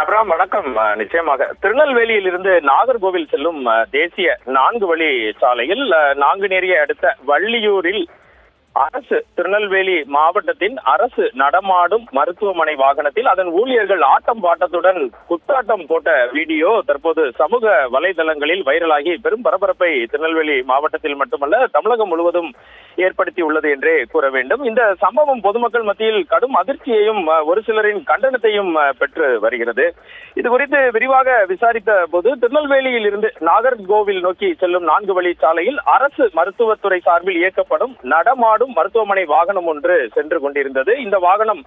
அப்புறம் வணக்கம். நிச்சயமாக திருநெல்வேலியில் இருந்து நாகர்கோவில் செல்லும் தேசிய 4 வழி சாலையில் நாங்குநேரியை அடுத்த வள்ளியூரில் அரசு திருநெல்வேலி மாவட்டத்தின் அரசு நடமாடும் மருத்துவமனை வாகனத்தில் அதன் ஊழியர்கள் ஆட்டம் பாட்டத்துடன் குத்தாட்டம் போட்ட வீடியோ தற்போது சமூக வலைதளங்களில் வைரலாகி பெரும் பரபரப்பை திருநெல்வேலி மாவட்டத்தில் மட்டுமல்ல தமிழகம் முழுவதும் ஏற்படுத்தி உள்ளது என்றே கூற வேண்டும். இந்த சம்பவம் பொதுமக்கள் மத்தியில் கடும் அதிர்ச்சியையும் ஒரு சிலரின் கண்டனத்தையும் பெற்று வருகிறது. இது குறித்து விரிவாக விசாரித்த போது திருநெல்வேலியில் இருந்து நாகர்கோவில் நோக்கி செல்லும் 4 வழி சாலையில் அரசு மருத்துவத்துறை சார்பில் இயக்கப்படும் நடமாடும் மருத்துவமனை வாகனம் ஒன்று சென்று கொண்டிருந்தது. இந்த வாகனம்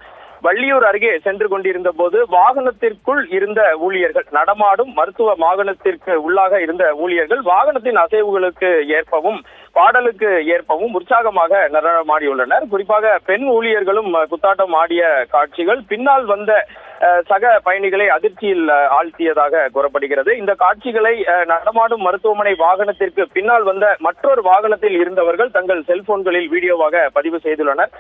வள்ளியூர் அருகே சென்று கொண்டிருந்த போது வாகனத்திற்குள் இருந்த ஊழியர்கள், நடமாடும் மருத்துவ வாகனத்திற்கு உள்ளாக இருந்த ஊழியர்கள் வாகனத்தின் அசைவுகளுக்கு ஏற்பவும் பாடலுக்கு ஏற்பவும் உற்சாகமாக நடனமாடியுள்ளனர். குறிப்பாக பெண் ஊழியர்களும் குத்தாட்டம் ஆடிய காட்சிகள் பின்னால் வந்த சக பயணிகளை அதிர்ச்சியில் ஆழ்த்தியதாக கூறப்படுகிறது. இந்த காட்சிகளை நடமாடும் மருத்துவமனை வாகனத்திற்கு பின்னால் வந்த மற்றொரு வாகனத்தில் இருந்தவர்கள் தங்கள் செல்போன்களில் வீடியோவாக பதிவு செய்துள்ளனர்.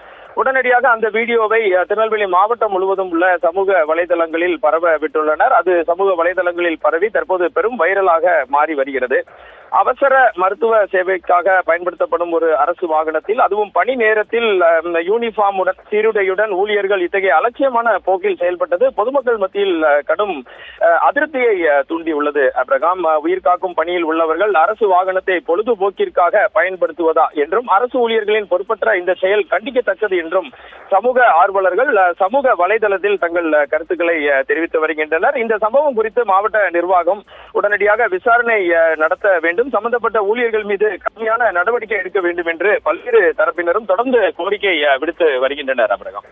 உடனடியாக அந்த வீடியோவை திருநெல்வேலி மாவட்டம் முழுவதும் உள்ள சமூக வலைதளங்களில் பரவ விட்டுள்ளனர். அது சமூக வலைதளங்களில் பரவி தற்போது பெரும் வைரலாக மாறி வருகிறது. அவசர மருத்துவ சேவைக்காக பயன்படுத்தப்படும் ஒரு அரசு வாகனத்தில், அதுவும் பணி நேரத்தில் யூனிஃபார்முடன் சீருடையுடன் ஊழியர்கள் இத்தகைய அலட்சியமான போக்கில் செயல்பட்டது பொதுமக்கள் மத்தியில் கடும் அதிருப்தியை தூண்டியுள்ளது. அப்ரகாம், உயிர் காக்கும் பணியில் உள்ளவர்கள் அரசு வாகனத்தை பொழுதுபோக்கிற்காக பயன்படுத்துவதா என்றும் அரசு ஊழியர்களின் பொறுப்பற்ற இந்த செயல் கண்டிக்கத்தக்கது என்றும் சமூக ஆர்வலர்கள் சமூக வலைதளத்தில் தங்கள் கருத்துக்களை தெரிவித்து வருகின்றனர். இந்த சம்பவம் குறித்து மாவட்ட நிர்வாகம் உடனடியாக விசாரணை நடத்த வேண்டும், சம்பந்தப்பட்ட ஊழியர்கள் மீது கடுமையான நடவடிக்கை எடுக்க வேண்டும் என்று பல்வேறு தரப்பினரும் தொடர்ந்து கோரிக்கை விடுத்து வருகின்றனர். அப்ரகாம்.